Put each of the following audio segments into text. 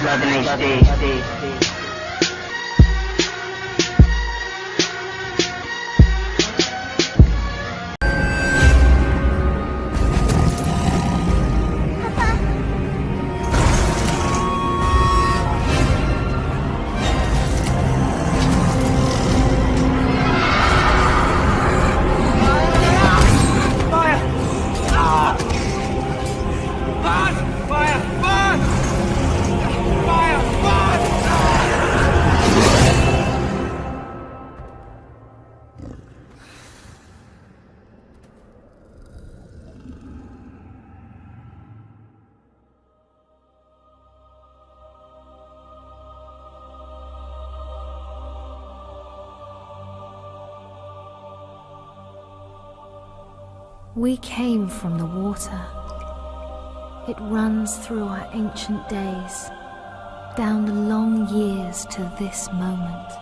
Love HD. We came from the water. It runs through our ancient days, down the long years to this moment,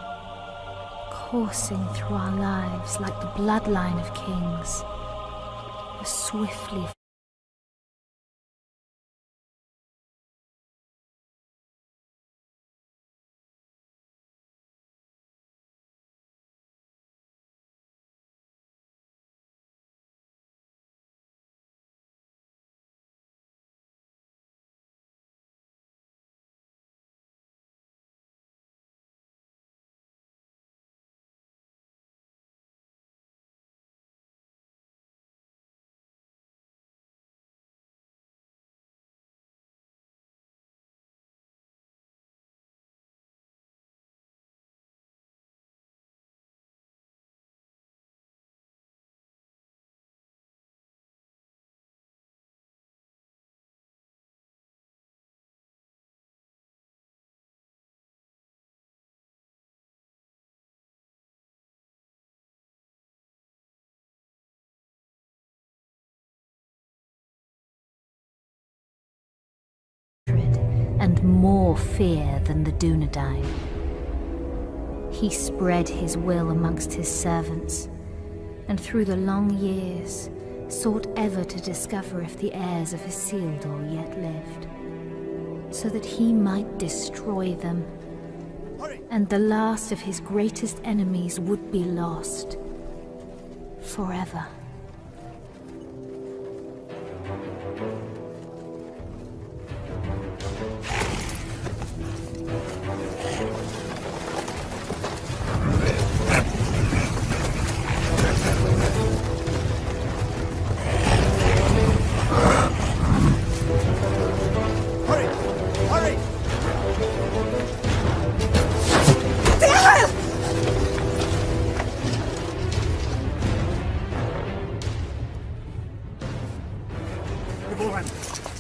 coursing through our lives like the bloodline of kings, as swiftly and more fear than the Dunedain. He spread his will amongst his servants, and through the long years sought ever to discover if the heirs of Isildur yet lived, so that he might destroy them, and the last of his greatest enemies would be lost forever.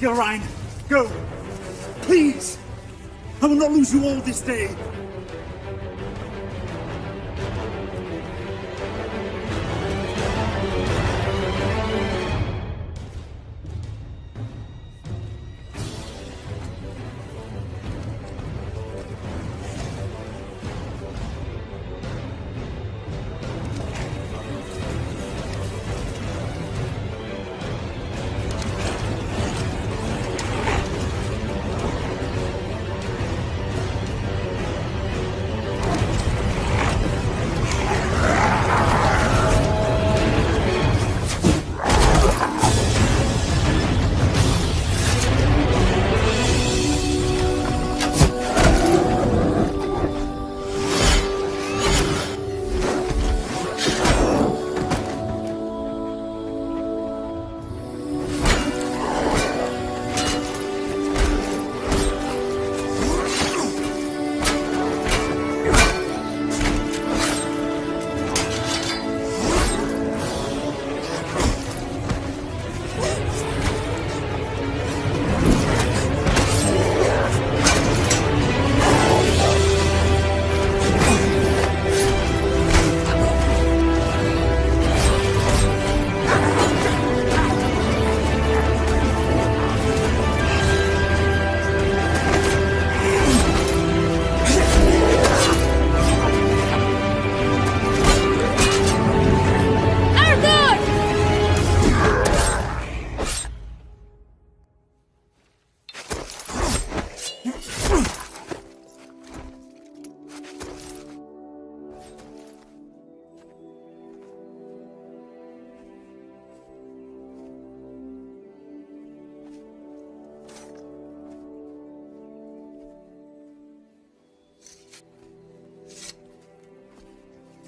Ryan, go! Please! I will not lose you all this day!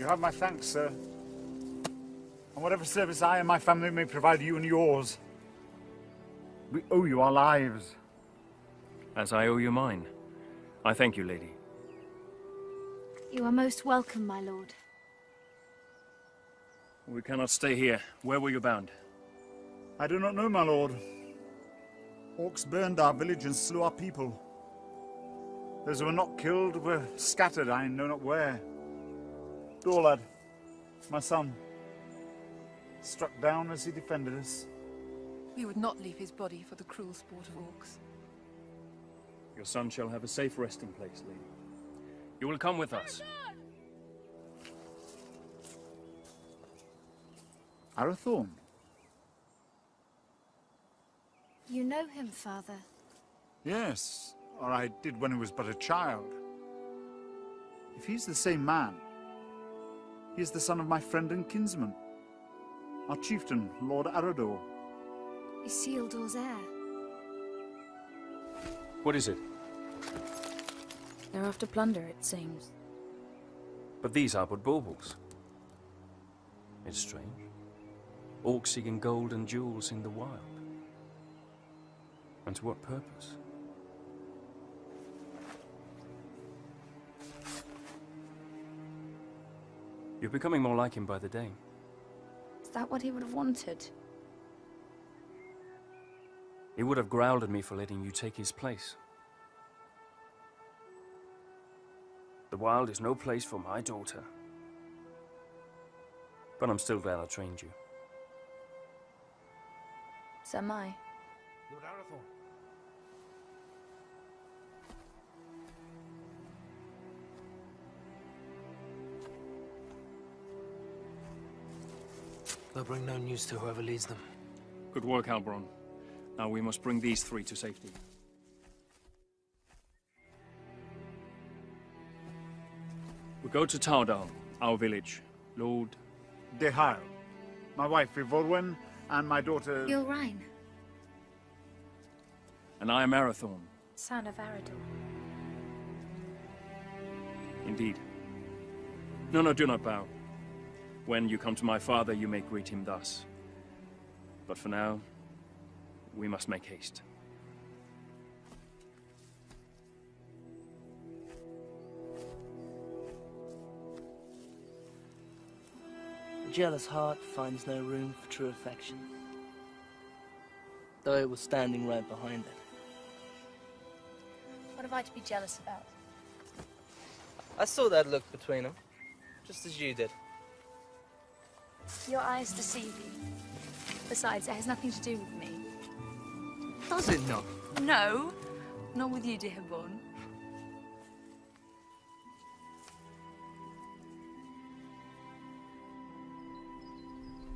You have my thanks, sir. And whatever service I and my family may provide you and yours, we owe you our lives. As I owe you mine. I thank you, lady. You are most welcome, my lord. We cannot stay here. Where were you bound? I do not know, my lord. Orcs burned our village and slew our people. Those who were not killed were scattered, I know not where. Dorlad, my son, struck down as he defended us. We would not leave his body for the cruel sport of orcs. Your son shall have a safe resting place, lady. You will come with us. Arathorn? You know him, father? Yes, or I did when he was but a child. If he's the same man, he is the son of my friend and kinsman, our chieftain, Lord Arador. Isildur's heir. What is it? They're after plunder, it seems. But these are but baubles. It's strange. Orcs seeking gold and jewels in the wild. And to what purpose? You're becoming more like him by the day. Is that what he would have wanted? He would have growled at me for letting you take his place. The wild is no place for my daughter. But I'm still glad I trained you. So am I. Lord Arathorn. They'll bring no news to whoever leads them. Good work, Halbron. Now we must bring these three to safety. We go to Tardal, our village. Lord... Dehail, my wife Ivorwen, and my daughter... Gilrain, And I am Arathorn. son of Arador. Indeed. No, do not bow. When you come to my father, you may greet him thus. But for now, we must make haste. A jealous heart finds no room for true affection, though it was standing right behind it. What have I to be jealous about? I saw that look between them, just as you did. Your eyes deceive you. Besides, it has nothing to do with me. Does it not? No, not with you, dear Born.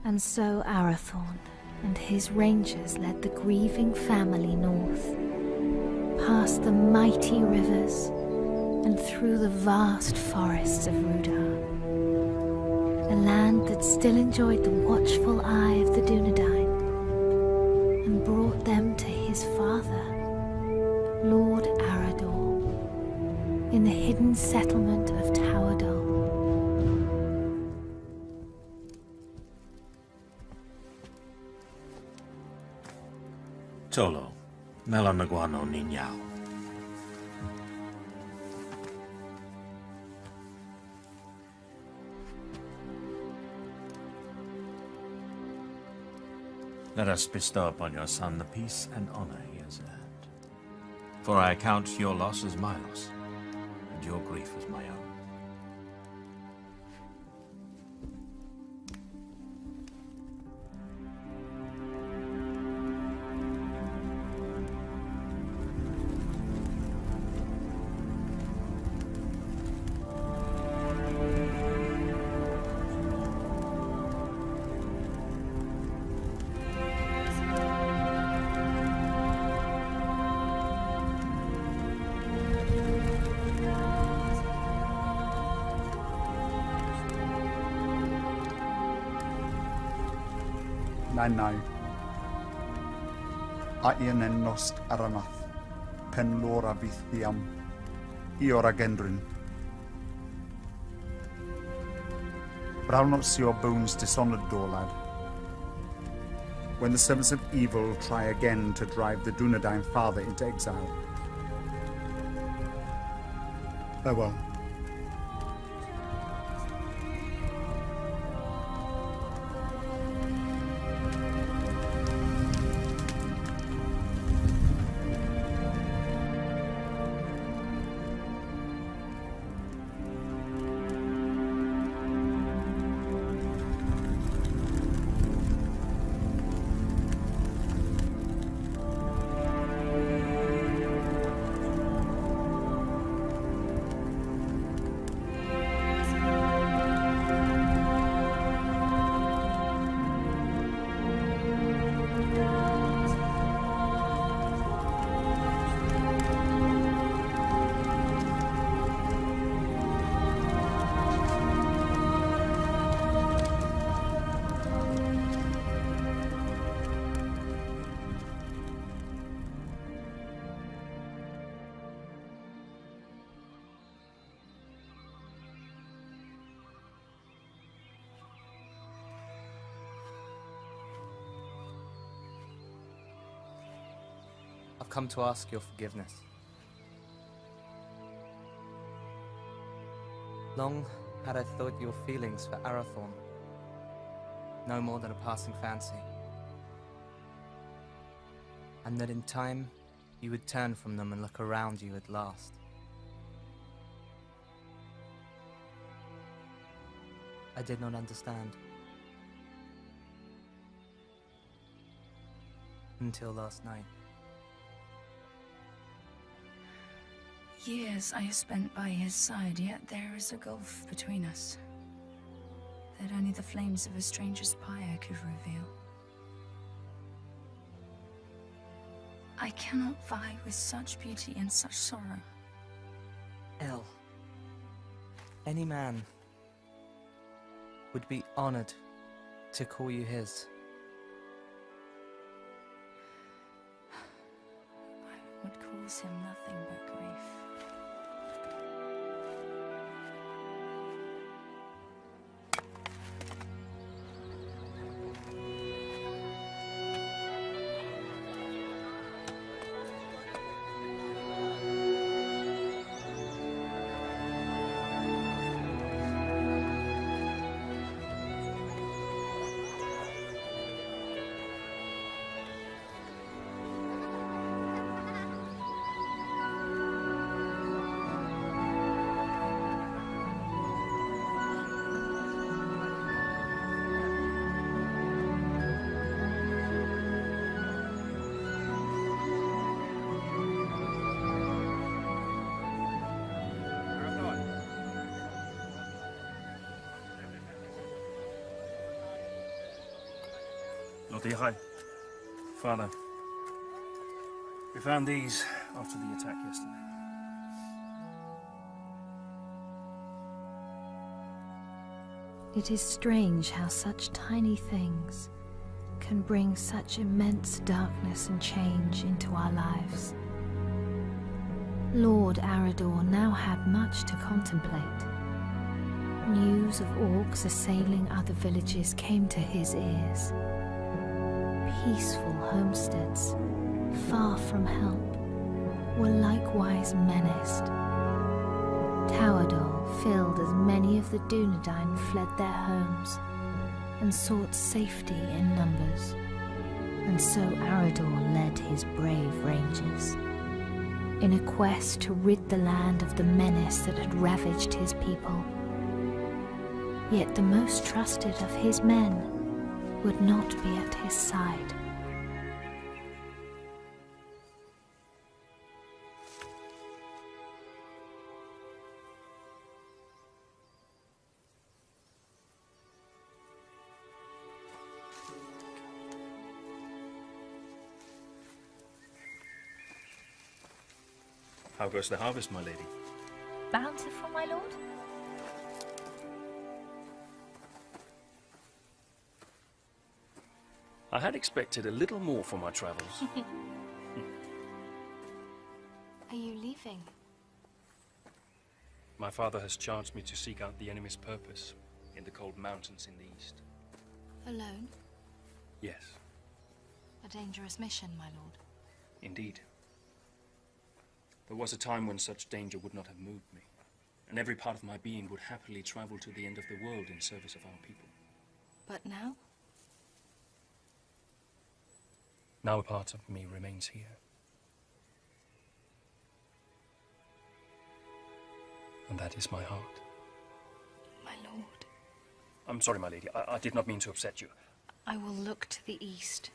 And so Arathorn and his rangers led the grieving family north, past the mighty rivers and through the vast forests of Rudar. A land that still enjoyed the watchful eye of the Dunedain, and brought them to his father, Lord Arador, in the hidden settlement of Tauerdal. Tolo, Melanaguano Niñao. Let us bestow upon your son the peace and honor he has earned. For I count your loss as my loss, and your grief as my own. Nai. Aien en nost aranath, pen lora vithiam, iora gendrin. But I'll not see your bones dishonored, Dorlad. When the servants of evil try again to drive the Dunedain father into exile. Farewell. I've come to ask your forgiveness. Long had I thought your feelings for Arathorn no more than a passing fancy, and that in time you would turn from them and look around you at last. I did not understand. Until last night. Years I have spent by his side, yet there is a gulf between us that only the flames of a stranger's pyre could reveal. I cannot vie with such beauty and such sorrow. El, any man would be honored to call you his. I would cause him nothing but grief. Lord Ihai. Father, we found these after the attack yesterday. It is strange how such tiny things can bring such immense darkness and change into our lives. Lord Arador now had much to contemplate. News of orcs assailing other villages came to his ears. Peaceful homesteads, far from help, were likewise menaced. Towerdal filled as many of the Dunedain fled their homes and sought safety in numbers, and so Arador led his brave rangers in a quest to rid the land of the menace that had ravaged his people. Yet the most trusted of his men would not be at his side. How goes the harvest, my lady? Bountiful, my lord? I had expected a little more for my travels. Are you leaving? My father has charged me to seek out the enemy's purpose. in the cold mountains in the east. Alone? Yes, A dangerous mission, my lord. indeed. There was a time when such danger would not have moved me, and every part of my being would happily travel to the end of the world in service of our people. But now? Now a part of me remains here. And that is my heart. My lord. I'm sorry, my lady. I did not mean to upset you. I will look to the east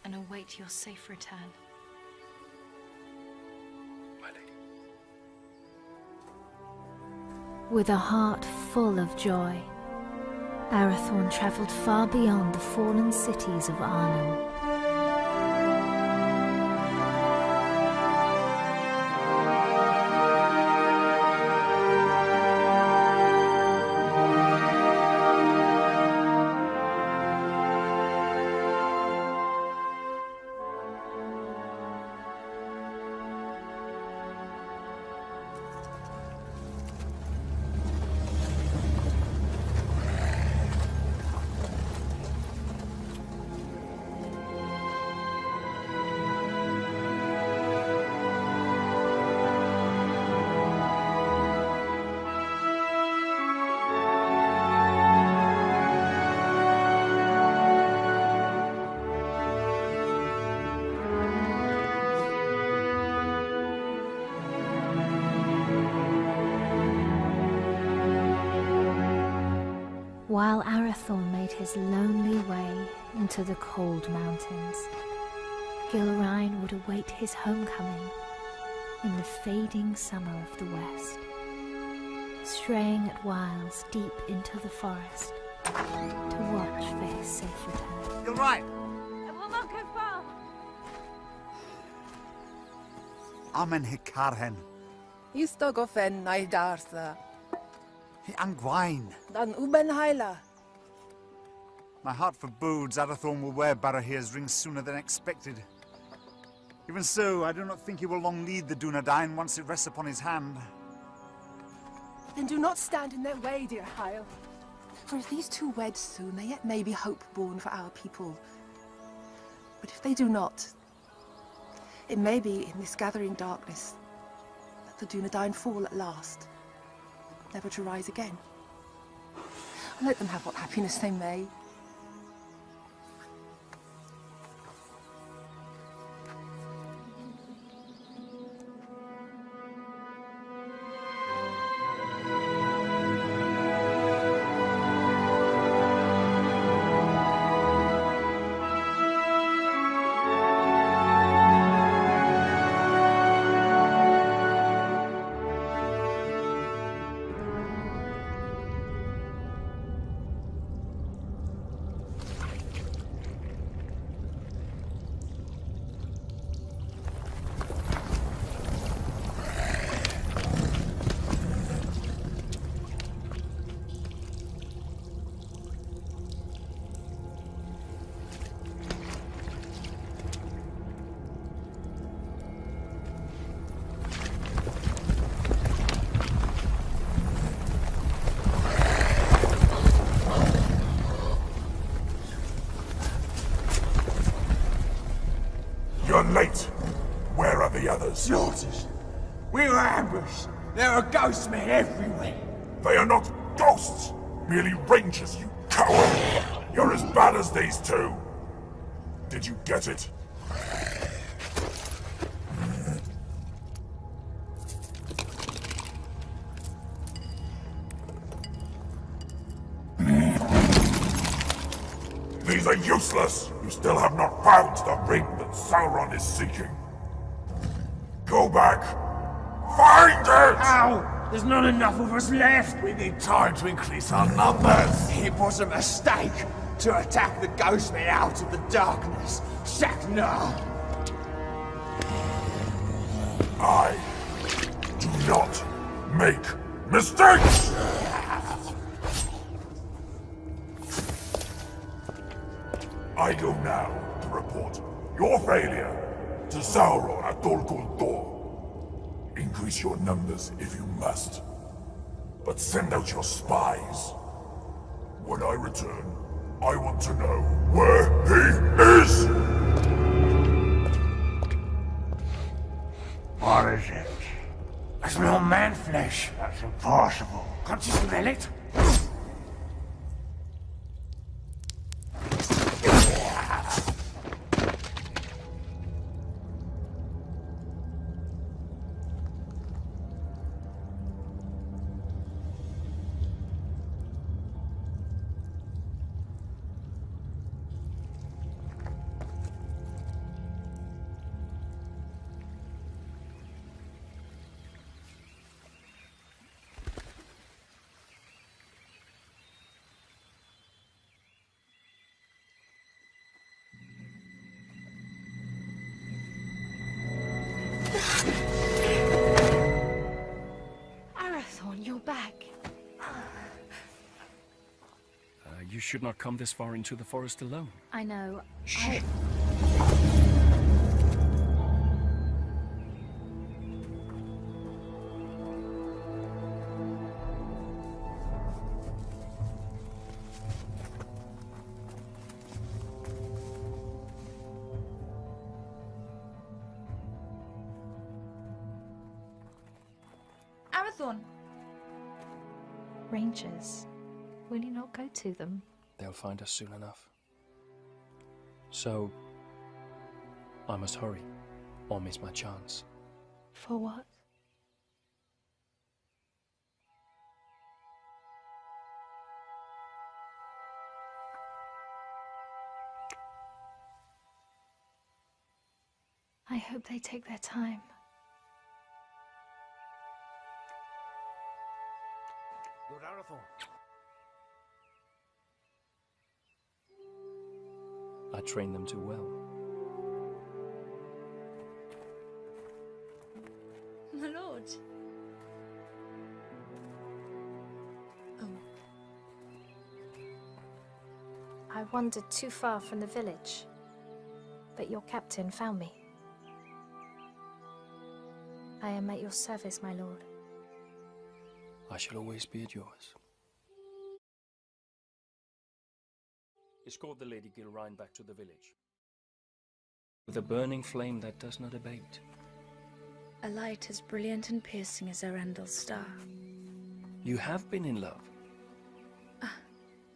and await your safe return. My lady. With a heart full of joy, Arathorn travelled far beyond the fallen cities of Arnor. While Arathorn made his lonely way into the cold mountains, Gilrain would await his homecoming in the fading summer of the west, straying at whiles deep into the forest to watch for his safe return. You're right. I will not go far. Amen hikarhen. Istogofen naidarsa. He angwain. Dan uben haila. My heart forebodes Arathorn will wear Barahir's ring sooner than expected. Even so, I do not think he will long lead the Dunedain once it rests upon his hand. Then do not stand in their way, dear Hyle. For if these two wed soon, there yet may be hope born for our people. But if they do not, it may be in this gathering darkness that the Dunedain fall at last, never to rise again. Let them have what happiness they may. You're late. Where are the others? Slaughtered. We were ambushed. There are ghost men everywhere. They are not ghosts, merely rangers, you coward! You're as bad as these two. Did you get it? These are useless! You still have not found the ring that Sauron is seeking. Go back! Find it! Ow! There's not enough of us left! We need time to increase our numbers! It was a mistake to attack the ghost men out of the darkness. Shaknar! I do not make mistakes! I go now to report your failure to Sauron at Dol Guldur. Increase your numbers if you must, but send out your spies. When I return, I want to know where he is! What is it? It's no man flesh. That's impossible. Can't you smell it? Arathorn, you're back. You should not come this far into the forest alone. I know. Arathorn! Rangers, will you not go to them? They'll find us soon enough. So, I must hurry, or miss my chance. For what? I hope they take their time. Lord Arathorn. I trained them too well. My lord. Oh. I wandered too far from the village, but your captain found me. I am at your service, my lord. I shall always be at yours. Escort the Lady Gilrain back to the village, with a burning flame that does not abate. A light as brilliant and piercing as Erendel's star. You have been in love.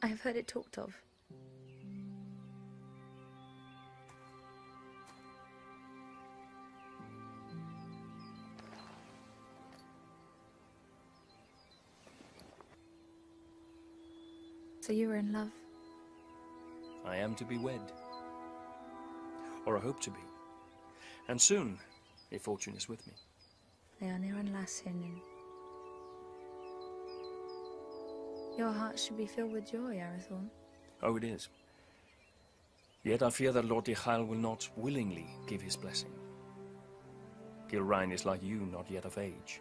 I have heard it talked of. So you were in love? I am to be wed. Or I hope to be. And soon, if fortune is with me. Leonia and Lassinen. Your heart should be filled with joy, Arathorn. Oh, it is. Yet I fear that Lord Dichael will not willingly give his blessing. Gilrain is like you, not yet of age.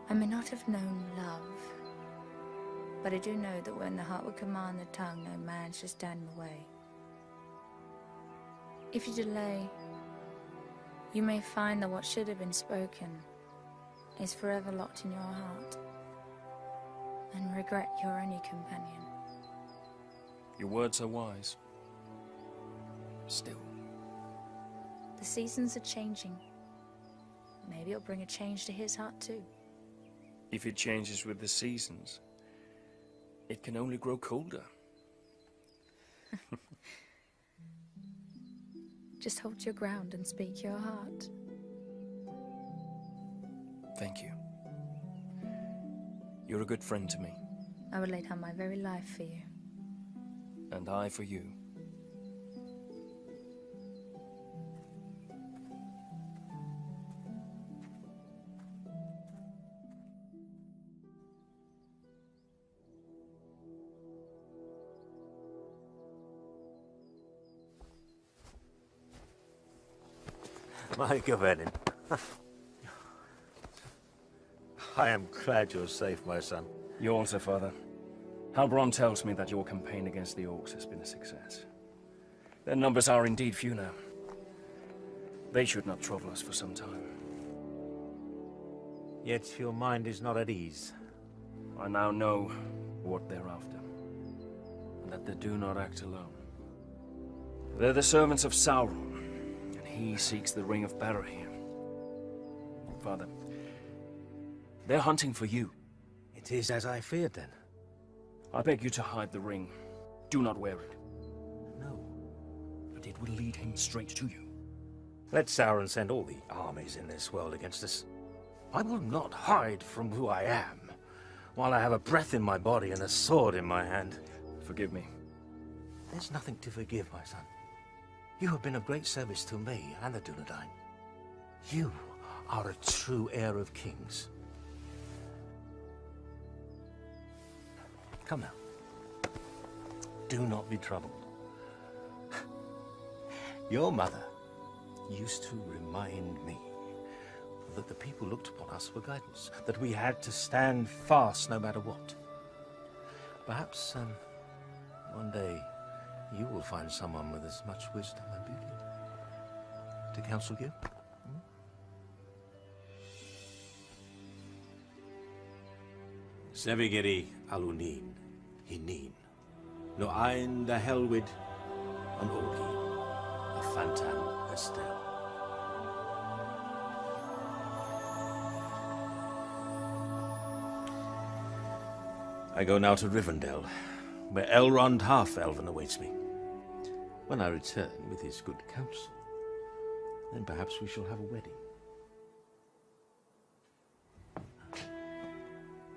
I may not have known love, but I do know that when the heart would command the tongue, no man should stand in the way. If you delay, you may find that what should have been spoken is forever locked in your heart, and regret your only companion. Your words are wise. Still. The seasons are changing. Maybe it'll bring a change to his heart too. If it changes with the seasons, it can only grow colder. Just hold your ground and speak your heart. Thank you. You're a good friend to me. I would lay down my very life for you. And I for you. My Gavenin. I am glad you're safe, my son. You also, Father. Halbrand tells me that your campaign against the Orcs has been a success. Their numbers are indeed few now. They should not trouble us for some time. Yet your mind is not at ease. I now know what they're after, and that they do not act alone. They're the servants of Sauron, and he seeks the Ring of Barahir. Father, they're hunting for you. It is as I feared, then. I beg you to hide the ring. Do not wear it. No. But it will lead him straight to you. Let Sauron send all the armies in this world against us. I will not hide from who I am, while I have a breath in my body and a sword in my hand. Forgive me. There's nothing to forgive, my son. You have been of great service to me and the Dunedain. You are a true heir of kings. Come now. Do not be troubled. Your mother used to remind me that the people looked upon us for guidance, that we had to stand fast no matter what. Perhaps one day you will find someone with as much wisdom and beauty to counsel you. Sevigeri alunin, hinin, no ein da helwid, an orgi, a fantan estel. I go now to Rivendell, where Elrond Half-Elven awaits me. When I return with his good counsel, then perhaps we shall have a wedding.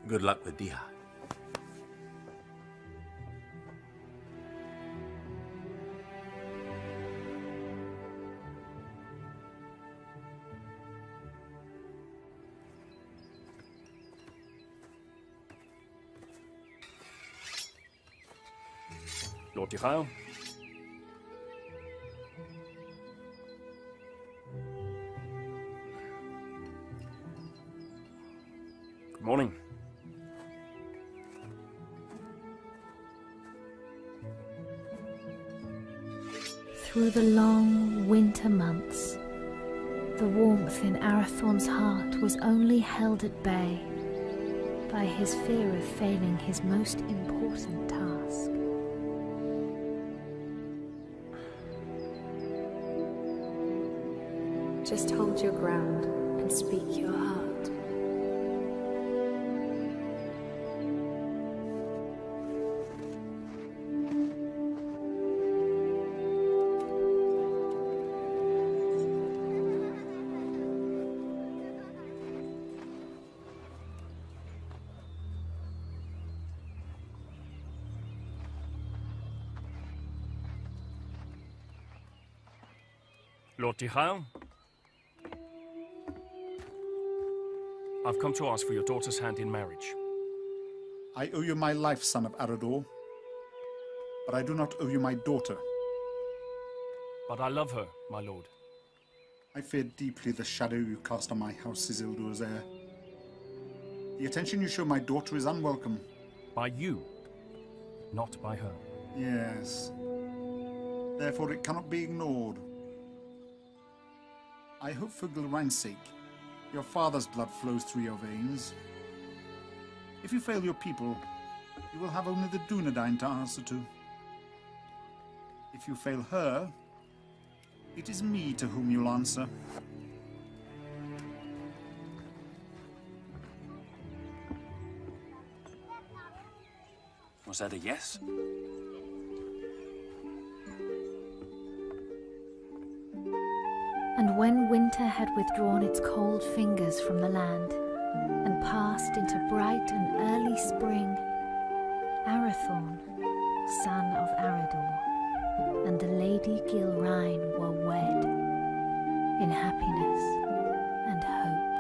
Good luck with Dihai. Lord Dihai. Good morning. Through the long winter months, the warmth in Arathorn's heart was only held at bay by his fear of failing his most important task. Just hold your ground and speak your heart. Lord Dihai, I've come to ask for your daughter's hand in marriage. I owe you my life, son of Arador, but I do not owe you my daughter. But I love her, my lord. I fear deeply the shadow you cast on my house, Isildur's heir. The attention you show my daughter is unwelcome. By you, not by her. Yes. Therefore it cannot be ignored. I hope for Gilrain's sake, your father's blood flows through your veins. If you fail your people, you will have only the Dunedain to answer to. If you fail her, it is me to whom you'll answer. Was that a yes? And when winter had withdrawn its cold fingers from the land and passed into bright and early spring, Arathorn, son of Arador, and the Lady Gilrain were wed in happiness and hope.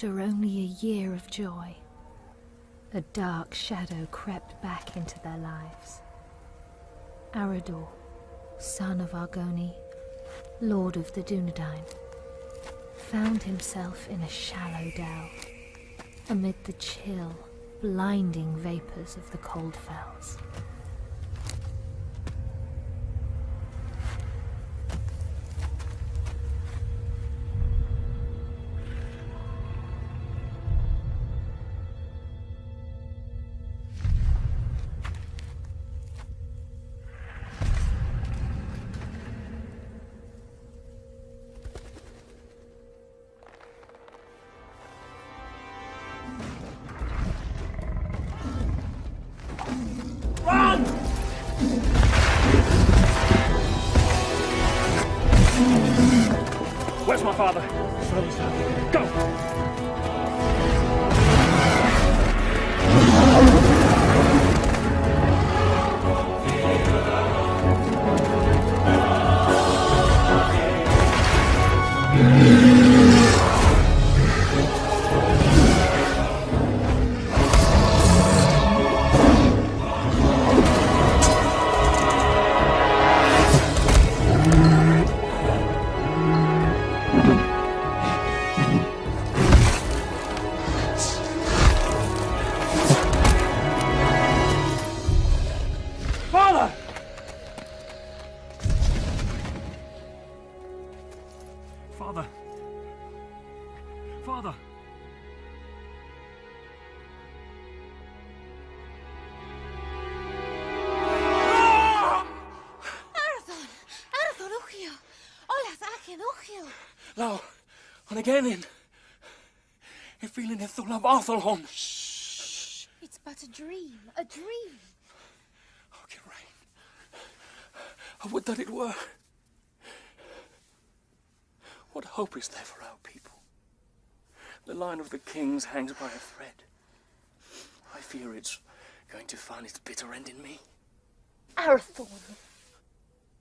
After only a year of joy, a dark shadow crept back into their lives. Arador, son of Argoni, lord of the Dunedain, found himself in a shallow dell, amid the chill, blinding vapors of the cold fells. Where's my father? Go! Father! Father! Father! Arathon, Uchiel! Olath Akin, Uchiel! Now, on again in. If feeling it thul of Athelholm. It's but a dream, a dream. Oh, Geraint. I would that it were. What hope is there for our people? The line of the kings hangs by a thread. I fear it's going to find its bitter end in me. Arathorn,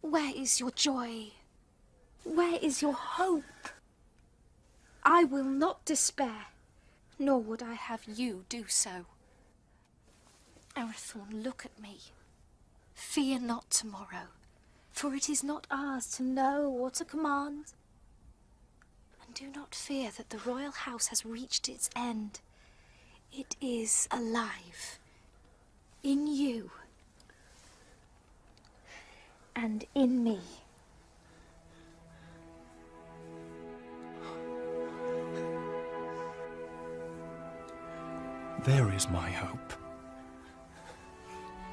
where is your joy? Where is your hope? I will not despair, nor would I have you do so. Arathorn, look at me. Fear not tomorrow, for it is not ours to know or to command. And do not fear that the royal house has reached its end. It is alive. In you. And in me. There is my hope.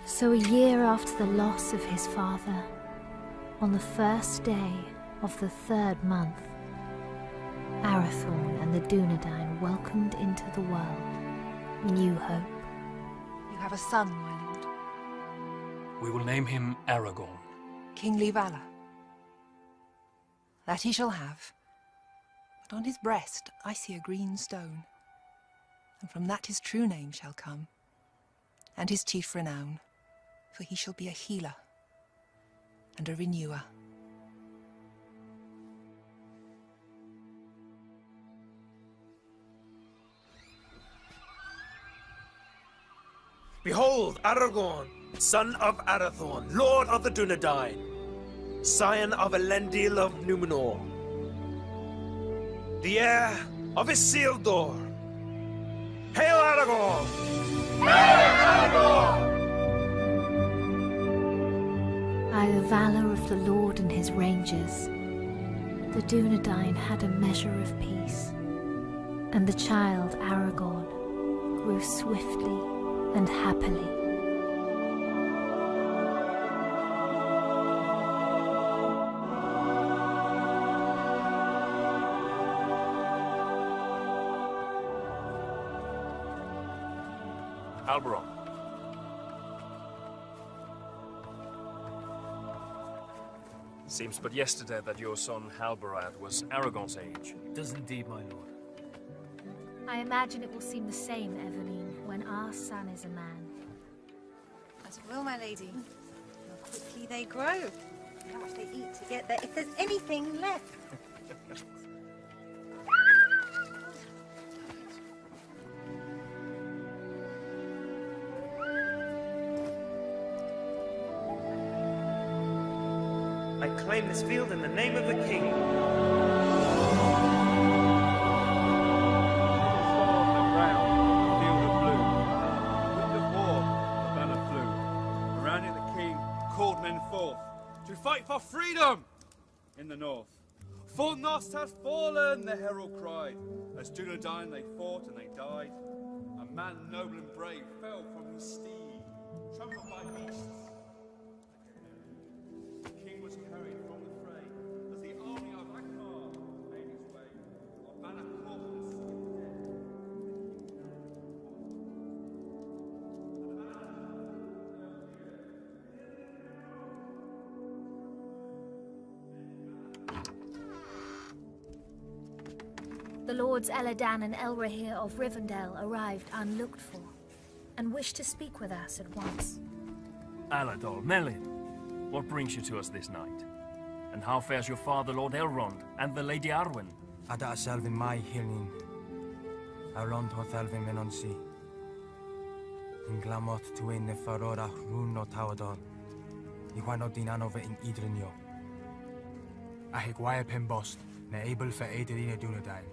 So a year after the loss of his father, on the first day of the 3rd month, Arathorn and the Dunedain welcomed into the world new hope. You have a son, my lord. We will name him Aragorn. Kingly valor. That he shall have. But on his breast I see a green stone. And from that his true name shall come, and his chief renown, for he shall be a healer and a renewer. Behold, Aragorn, son of Arathorn, lord of the Dunedain, scion of Elendil of Numenor, the heir of Isildur. Hail Aragorn! By the valor of the Lord and his rangers, the Dunedain had a measure of peace, and the child Aragorn grew swiftly and happily. Alberon. Seems but yesterday that your son Halbarad was Aragorn's age. It does indeed, my lord. I imagine it will seem the same, Eveline, when our son is a man. As it will, my lady. How quickly they grow. How much they eat to get there, if there's anything left. I claim this field in the name of the king. Called men forth to fight for freedom in the north. Fornost has fallen, the herald cried. As Dunedain they fought and they died. A man noble and brave fell from his steed, trampled by beasts. The king was carried from the fray as the army of Akbar made its way. Our banner caught and skipped dead. The Lords Eladan and Elrahir of Rivendell arrived unlooked for, and wished to speak with us at once. Aladol, Melin, what brings you to us this night? And how fares your father, Lord Elrond, and the Lady Arwen? Ada Selvin mai hilnin. Elrond hoth Elvin menonsi. In glamot tuin ne farora rún no tawador. Iwano din anove in idrinio. Ahig pen bost, ne able for Aedirine Dunedain.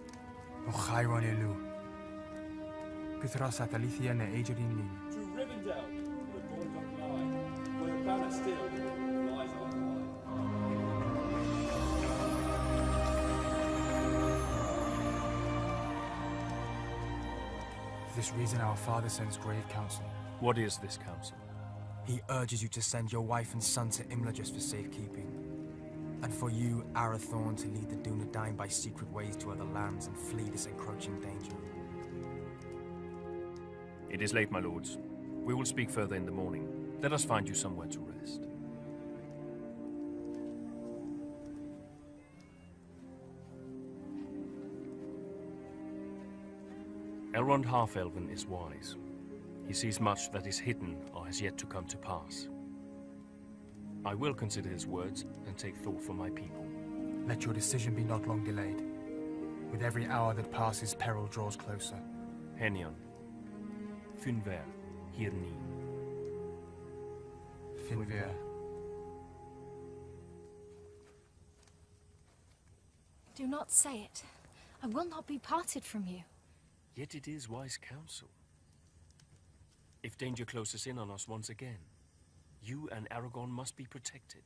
O Chiron Elu. Gythros at Alithia ne Aedirine Lin. To Rivendell, the dawn doth lie, where a banner still lies on For this reason our father sends grave counsel. What is this counsel? He urges you to send your wife and son to Imladris for safekeeping. And for you, Arathorn, to lead the Dunedain by secret ways to other lands and flee this encroaching danger. It is late, my lords. We will speak further in the morning. Let us find you somewhere to rest. Elrond Half-Elven is wise. He sees much that is hidden or has yet to come to pass. I will consider his words and take thought for my people. Let your decision be not long delayed. With every hour that passes, peril draws closer. Henion. Finver. Hirni. Finver. Do not say it. I will not be parted from you. Yet it is wise counsel. If danger closes in on us once again, you and Aragorn must be protected.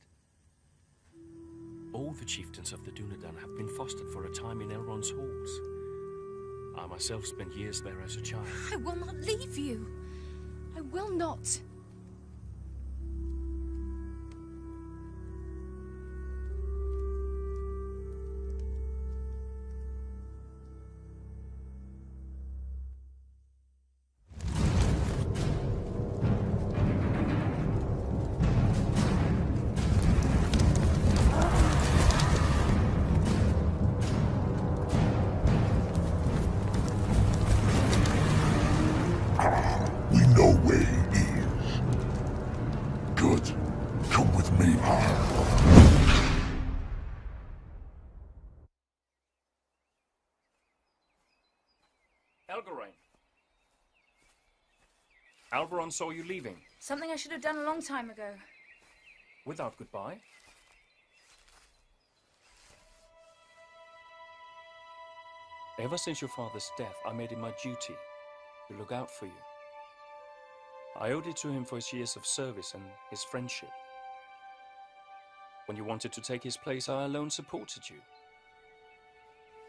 All the chieftains of the Dunedain have been fostered for a time in Elrond's halls. I myself spent years there as a child. I will not leave you. I will not. We know where he is. Good. Come with me. Elgarain. Alberon saw you leaving. Something I should have done a long time ago. Without goodbye? Ever since your father's death, I made it my duty to look out for you. I owed it to him for his years of service and his friendship. When you wanted to take his place, I alone supported you.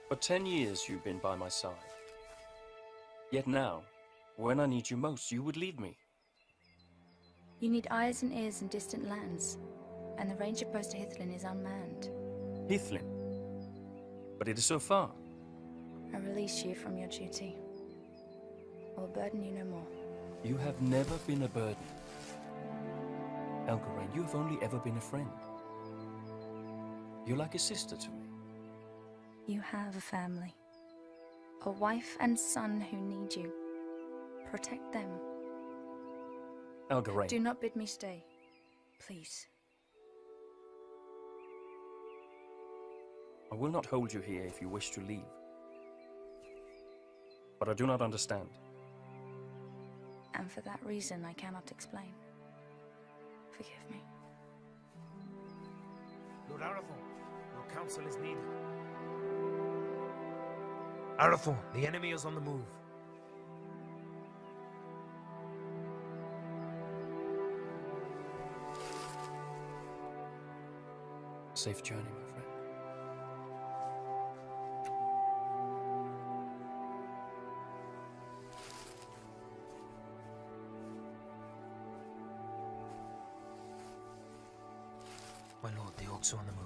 For 10 years you've been by my side. Yet now, when I need you most, you would leave me. You need eyes and ears in distant lands, and the ranger post to Hithlin is unmanned. Hithlin? But it is so far. I release you from your duty. I will burden you no more. You have never been a burden. Elgarain, you have only ever been a friend. You're like a sister to me. You have a family. A wife and son who need you. Protect them. Elgarain. Do not bid me stay. Please. I will not hold you here if you wish to leave. But I do not understand. And for that reason, I cannot explain. Forgive me. Lord Arathorn, your counsel is needed. Arathorn, the enemy is on the move. Safe journey, my friend. My lord, the orcs are on the move.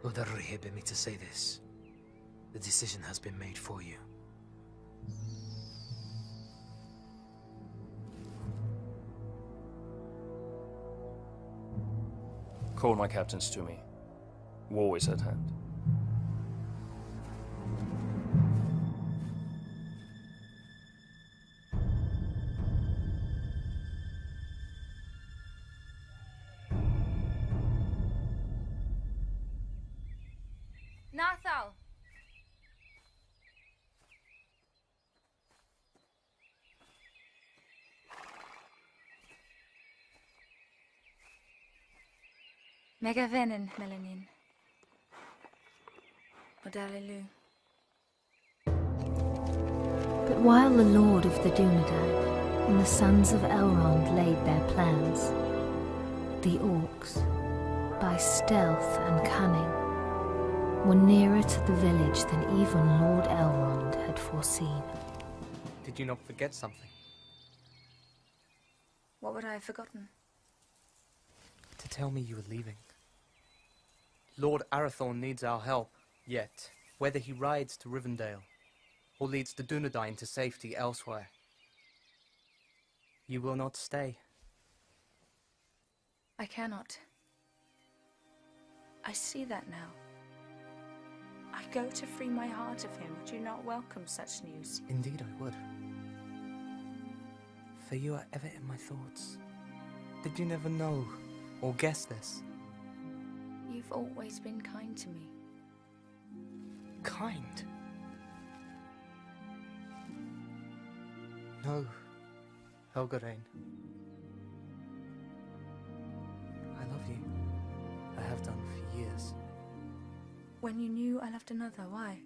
Lord Arrhi bid me to say this. The decision has been made for you. Call my captains to me. War is at hand. Nathal! Megavenin, Melanin. Odalilu. But while the Lord of the Dunedain and the sons of Elrond laid their plans, the orcs, by stealth and cunning, were nearer to the village than even Lord Elrond had foreseen. Did you not forget something? What would I have forgotten? To tell me you were leaving. Lord Arathorn needs our help, yet, whether he rides to Rivendell or leads the Dunedain to safety elsewhere, you will not stay. I cannot. I see that now. I go to free my heart of him. Would you not welcome such news? Indeed I would. For you are ever in my thoughts. Did you never know or guess this? You've always been kind to me. Kind? No, Helgarain. I love you. I have done for years. When you knew I loved another, why?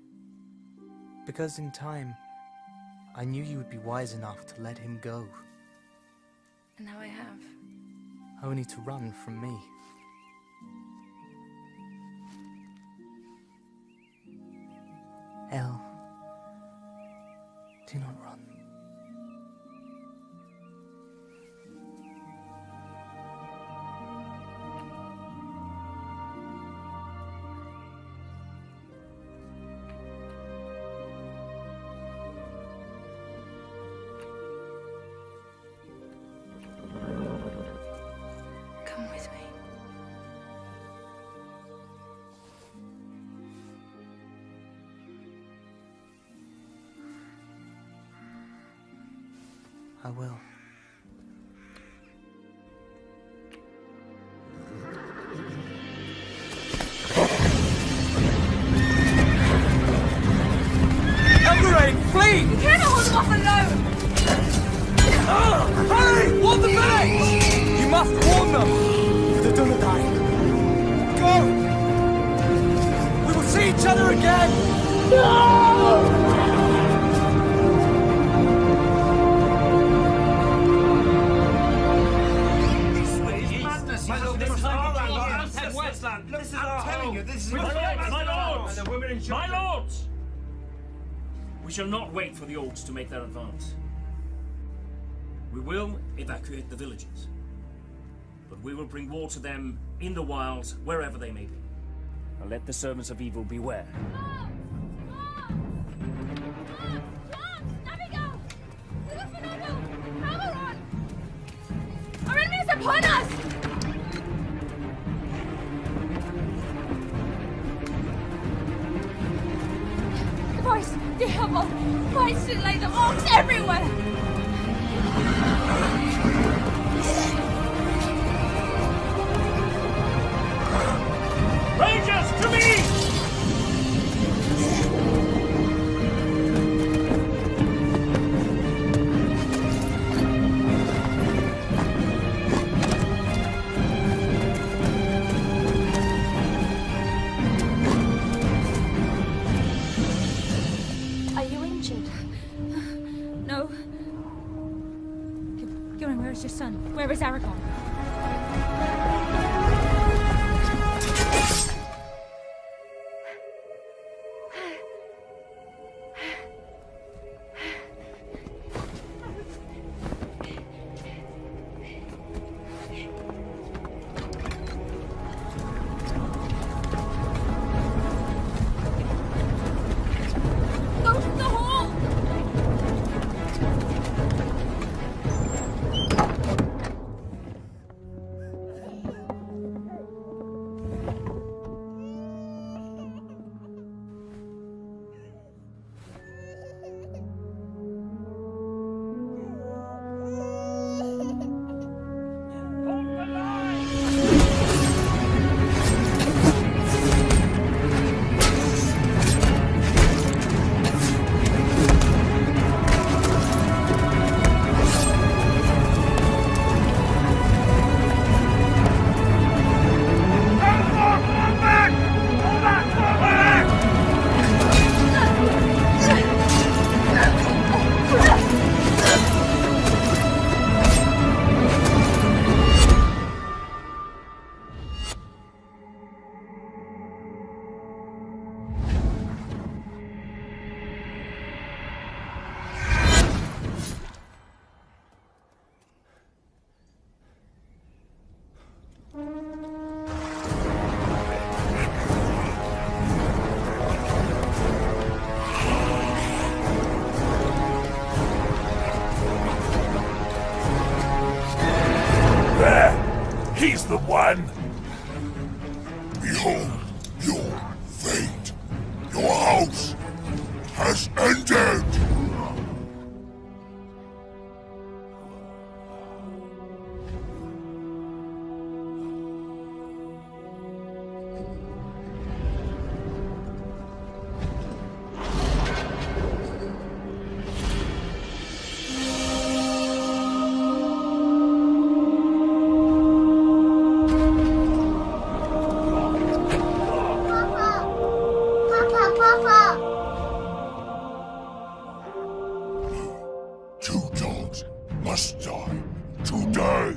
Because in time, I knew you would be wise enough to let him go. And now I have. Only to run from me. El, do not run. Come with me. I will. Elgarain, flee! You cannot hold them off alone! Hurry! Warn the village! You must warn them! For the Dunedain. Go! We will see each other again! No! This is our home. This is My lords! We shall not wait for the orcs to make their advance. We will evacuate the villages. But we will bring war to them in the wilds, wherever they may be. And let the servants of evil beware. Our enemy is upon us! The voice, the Hubble, fights to lay the orcs everywhere! Rangers, to me! son, where is Aragorn? Go to the hall! He's the one! Behold your fate! Your house has ended! Two dogs must die today!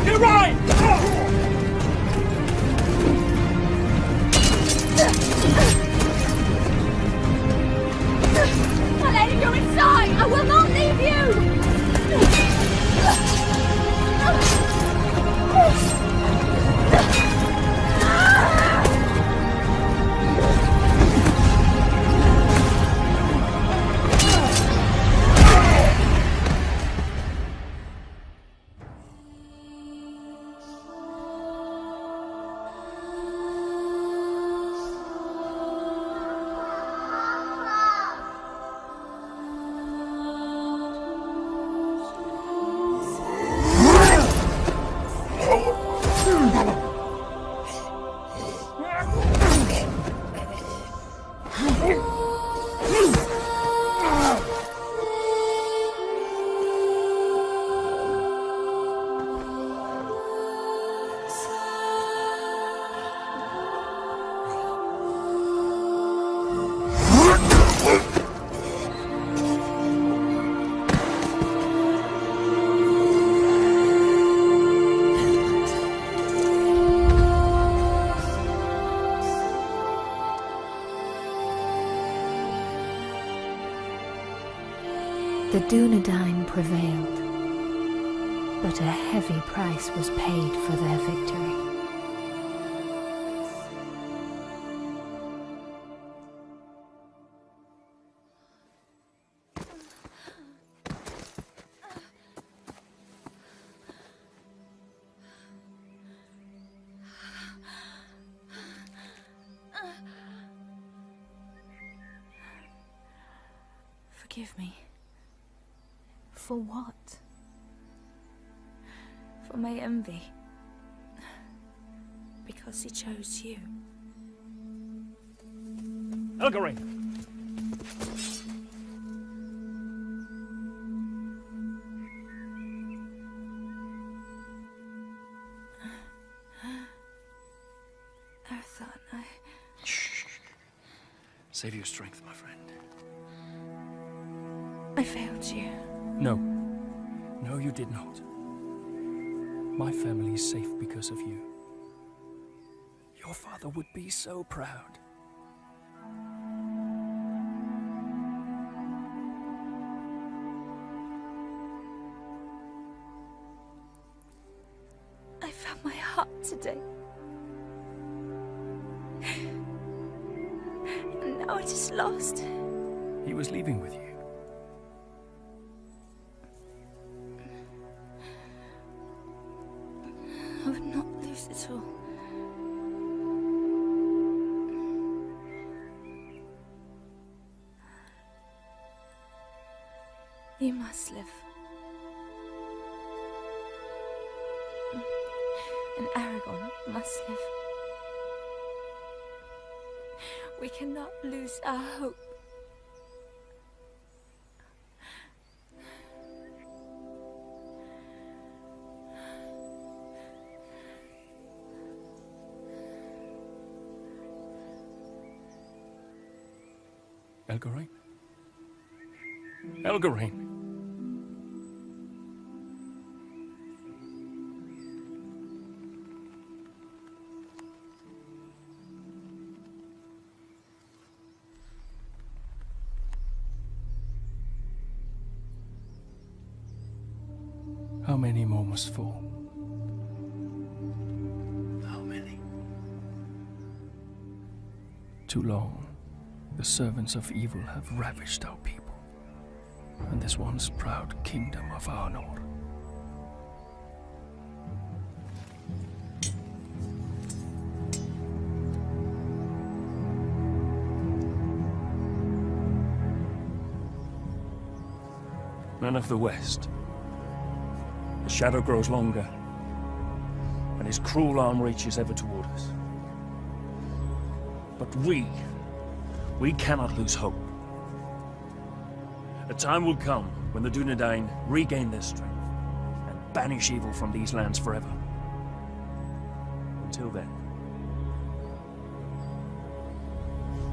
You're right! My lady, you're inside! I will not leave you! The Dunedain prevailed, but a heavy price was paid for their victory. forgive me For what? for my envy. Because he chose you. Elgarine! Arathorn, Save your strength, my friend. I failed you. No. No, you did not. My family is safe because of you. Your father would be so proud. I found my heart today. And now it is lost. He was leaving with you. I would not lose it all. You must live. And Aragorn must live. We cannot lose our hope. Elgarine? Elgarine! How many more must fall? How many? Too long. The servants of evil have ravished our people, and this once proud kingdom of Arnor. Men of the West, the shadow grows longer, and his cruel arm reaches ever toward us. But we cannot lose hope. A time will come when the Dunedain regain their strength and banish evil from these lands forever. Until then,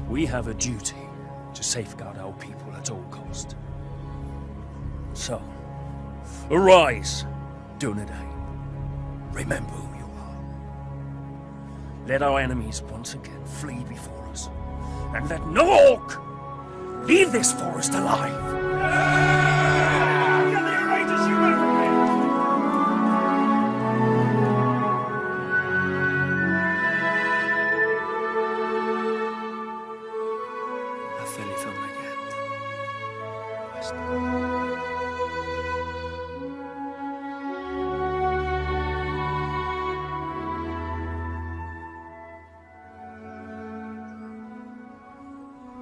we have a duty to safeguard our people at all cost. So, arise, Dunedain. Remember who you are. Let our enemies once again flee before us, and let no orc leave this forest alive!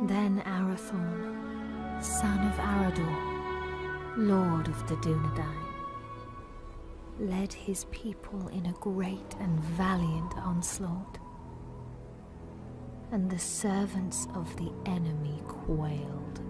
Then Arathorn, son of Arador, lord of the Dunedain, led his people in a great and valiant onslaught, and the servants of the enemy quailed.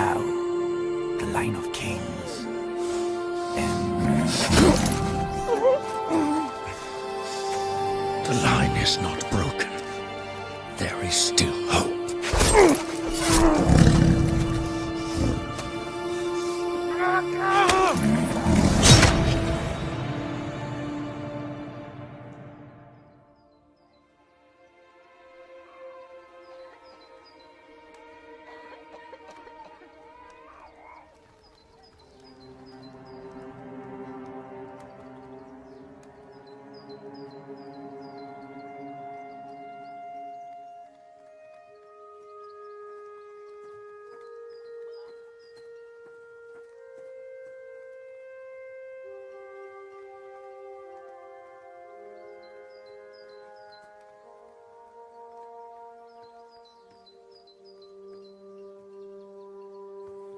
now, the line of kings ends. The line is not broken. There is still hope.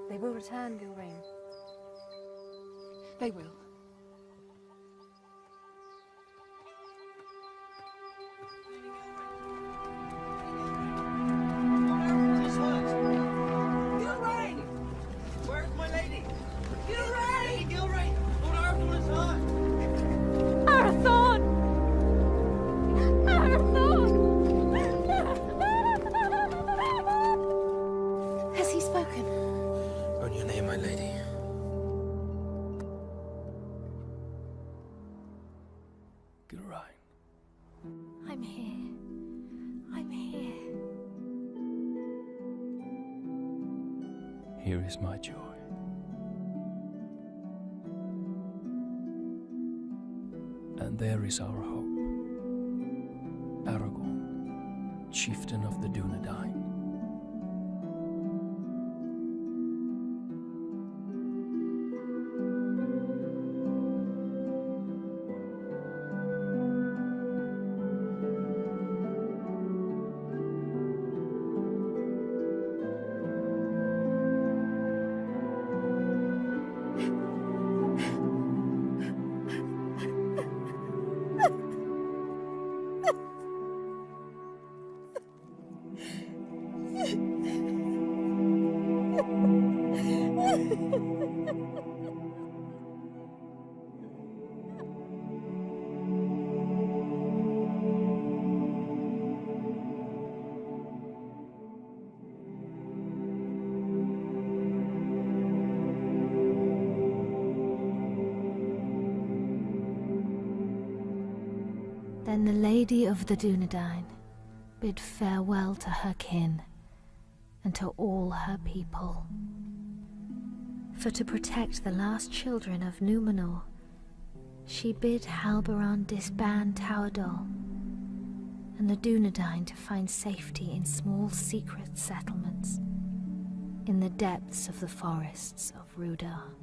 They will return, Gilrain. They will. Gilrain! Where's my lady? Gilrain! Gilrain! Lord Arathorn is hurt! Arathorn! Arathorn! Has he spoken? On your name, my lady. Gilrain. I'm here. I'm here. Here is my joy. And there is our hope. Aragorn, chieftain of the Dunedain. Then the Lady of the Dunedain bid farewell to her kin and to all her people. For to protect the last children of Númenor, she bid Halberon disband Tauerdal and the Dunedain to find safety in small secret settlements in the depths of the forests of Rudar.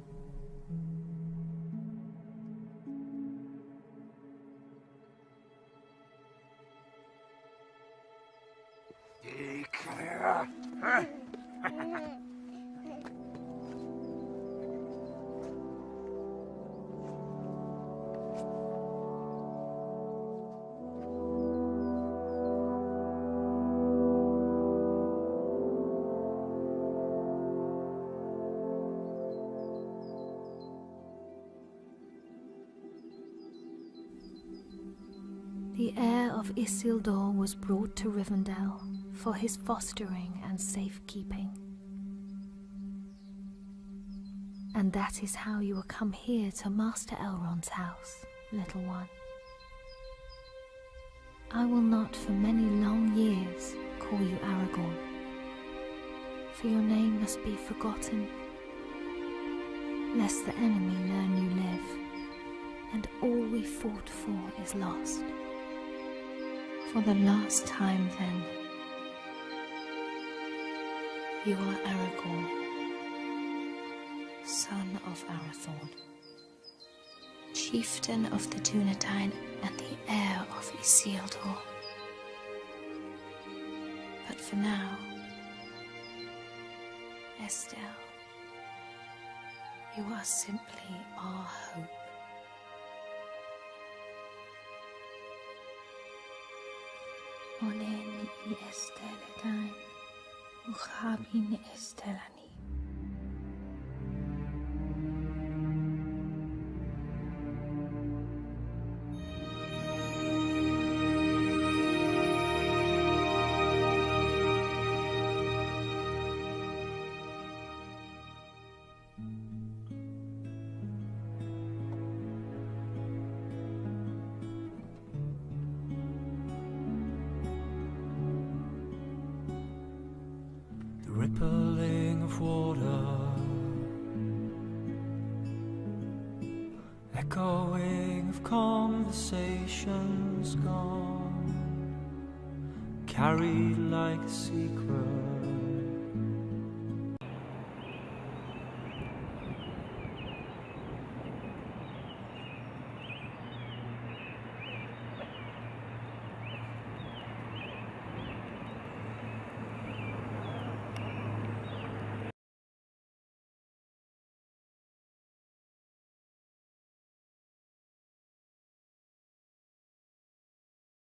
The heir of Isildur was brought to Rivendell for his fostering and safekeeping. And that is how you will come here to Master Elrond's house, little one. I will not for many long years call you Aragorn, for your name must be forgotten, lest the enemy learn you live, and all we fought for is lost. For the last time, then, you are Aragorn, son of Arathorn, chieftain of the Dunedain and the heir of Isildur. But for now, Estelle, you are simply our hope. Olen I Estelle dain, uchabin Estellani. conversations gone, carried like a secret.